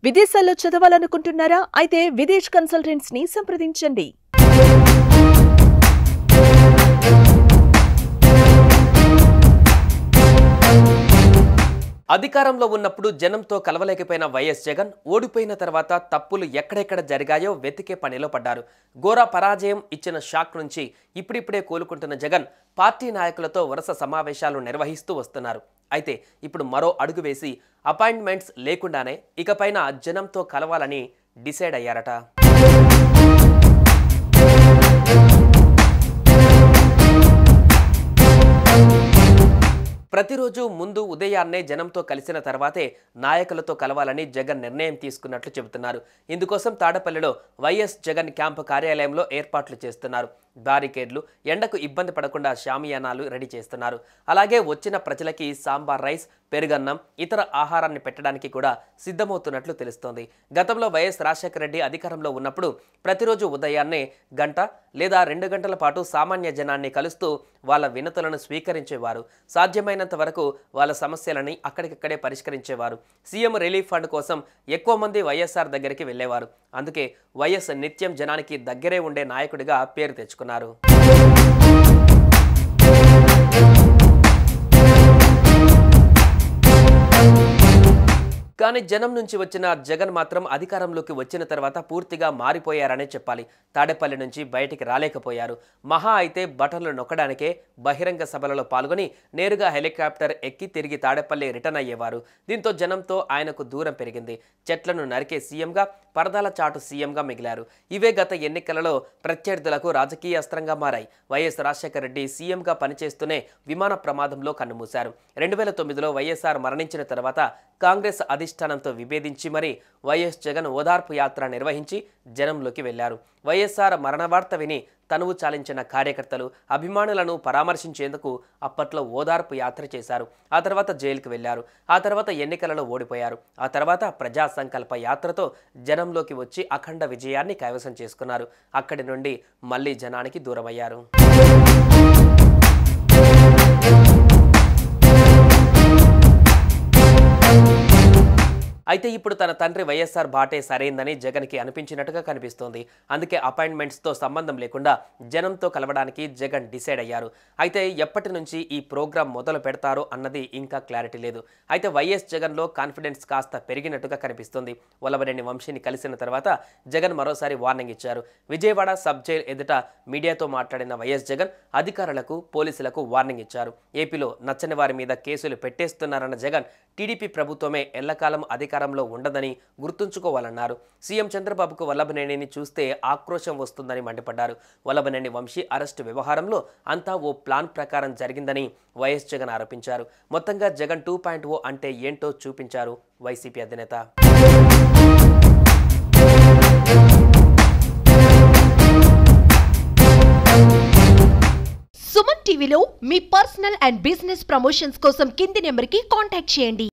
విదేశాల్లో చదవాలనుకుంటున్నారా? అయితే విదేశ్ కన్సల్టెంట్స్ ని సంప్రదించండి. అధికారంలో ఉన్నప్పుడు జనంతో కలవలేకపోయిన వైఎస్ జగన్ ఓడిపోయిన తర్వాత తప్పులు ఎక్కడెక్కడ జరిగాయో వెతికే పనిలో పడ్డారు. ఘోర పరాజయం ఇచ్చిన షాక్ నుంచి ఇప్పుడిప్పుడే కోలుకుంటున్న జగన్ పార్టీ నాయకులతో వరుస సమావేశాలు నిర్వహిస్తూ వస్తున్నారు. అయితే ఇప్పుడు మరో అడుగు వేసి అపాయింట్మెంట్స్ లేకుండానే ఇకపైన జనంతో కలవాలని డిసైడ్ అయ్యారట. ప్రతిరోజు ముందు ఉదయాన్నే జనంతో కలిసిన తర్వాతే నాయకులతో కలవాలని జగన్ నిర్ణయం తీసుకున్నట్లు చెబుతున్నారు. ఇందుకోసం తాడపల్లిలో వైఎస్ జగన్ క్యాంపు కార్యాలయంలో ఏర్పాట్లు చేస్తున్నారు. బారికేడ్లు, ఎండకు ఇబ్బంది పడకుండా షామియానాలు రెడీ చేస్తున్నారు. అలాగే వచ్చిన ప్రజలకి సాంబార్ రైస్, పెరుగన్నం, ఇతర ఆహారాన్ని పెట్టడానికి కూడా సిద్ధమవుతున్నట్లు తెలుస్తోంది. గతంలో వైఎస్ రాజశేఖర రెడ్డి అధికారంలో ఉన్నప్పుడు ప్రతిరోజు ఉదయాన్నే గంట లేదా 2 గంటల పాటు సామాన్య జనాన్ని కలుస్తూ వాళ్ళ వినతులను స్వీకరించేవారు. సాధ్యమైనంత వరకు వాళ్ళ సమస్యలని అక్కడికక్కడే పరిష్కరించేవారు. సీఎం రిలీఫ్ ఫండ్ కోసం ఎక్కువ మంది వైఎస్ఆర్ దగ్గరికి వెళ్ళేవారు. అందుకే వైఎస్ నిత్యం జనానికి దగ్గరే ఉండే నాయకుడిగా పేరు తెచ్చుకున్నారు. కానీ జనం నుంచి వచ్చిన జగన్ మాత్రం అధికారంలోకి వచ్చిన తర్వాత పూర్తిగా మారిపోయారనే చెప్పాలి. తాడేపల్లి నుంచి బయటికి రాలేకపోయారు. మహా అయితే బటన్లు నొక్కడానికే బహిరంగ సభలలో పాల్గొని నేరుగా హెలికాప్టర్ ఎక్కి తిరిగి తాడేపల్లి రిటర్న్ అయ్యేవారు. దీంతో జనంతో ఆయనకు దూరం పెరిగింది. చెట్లను నరికే సీఎంగా, పరదాల చాటు సీఎంగా మిగిలారు. ఇవే గత ఎన్నికలలో ప్రత్యర్థులకు రాజకీయ అస్త్రంగా మారాయి. వైఎస్ రాజశేఖర రెడ్డి సీఎంగా పనిచేస్తూనే విమాన ప్రమాదంలో కన్నుమూశారు. 2009లో వైఎస్ఆర్ మరణించిన తర్వాత కాంగ్రెస్ అధిష్టానంతో విభేదించి మరి వైఎస్ జగన్ ఓదార్పు యాత్ర నిర్వహించి జనంలోకి వెళ్లారు. వైఎస్ఆర్ మరణ వార్త విని తనువు చాలించిన కార్యకర్తలు, అభిమానులను పరామర్శించేందుకు అప్పట్లో ఓదార్పు యాత్ర చేశారు. ఆ తర్వాత జైలుకు వెళ్లారు. ఆ తర్వాత ఎన్నికలలో ఓడిపోయారు. ఆ తర్వాత ప్రజా సంకల్ప యాత్రతో జనంలోకి వచ్చి అఖండ విజయాన్ని కైవసం చేసుకున్నారు. అక్కడి నుండి మళ్లీ జనానికి దూరమయ్యారు. అయితే ఇప్పుడు తన తండ్రి వైఎస్ఆర్ బాటే సరైందని జగన్కి అనిపించినట్టుగా కనిపిస్తోంది. అందుకే అపాయింట్మెంట్స్తో సంబంధం లేకుండా జనంతో కలవడానికి జగన్ డిసైడ్ అయ్యారు. అయితే ఎప్పటి నుంచి ఈ ప్రోగ్రాం మొదలు పెడతారో అన్నది ఇంకా క్లారిటీ లేదు. అయితే వైఎస్ జగన్లో కాన్ఫిడెన్స్ కాస్త పెరిగినట్టుగా కనిపిస్తుంది. వల్లభనేని వంశీని కలిసిన తర్వాత జగన్ మరోసారి వార్నింగ్ ఇచ్చారు. విజయవాడ సబ్ జైల్ ఎదుట మీడియాతో మాట్లాడిన వైఎస్ జగన్ అధికారులకు, పోలీసులకు వార్నింగ్ ఇచ్చారు. ఏపీలో నచ్చని వారి మీద కేసులు పెట్టేస్తున్నారన్న జగన్ టీడీపీ ప్రభుత్వమే ఎల్లకాలం అధికారంలో ఉండదని గుర్తుంచుకోవాలన్నారు. సీఎం చంద్రబాబుకు వల్లభనేనిని చూస్తే ఆక్రోశం వస్తుందని మండిపడ్డారు. వల్లభనేని వంశీ అరెస్టు వ్యవహారంలో అంతా ఓ ప్లాన్ ప్రకారం జరిగిందని వైఎస్ జగన్ ఆరోపించారు. మొత్తంగా జగన్ 2.0 అంటే ఏంటో చూపించారు వైసీపీ అధినేత. సుమన్ టీవీలో మీ పర్సనల్ అండ్ బిజినెస్ ప్రమోషన్స్ కోసం కింది నెంబర్కి కాంటాక్ట్ చేయండి.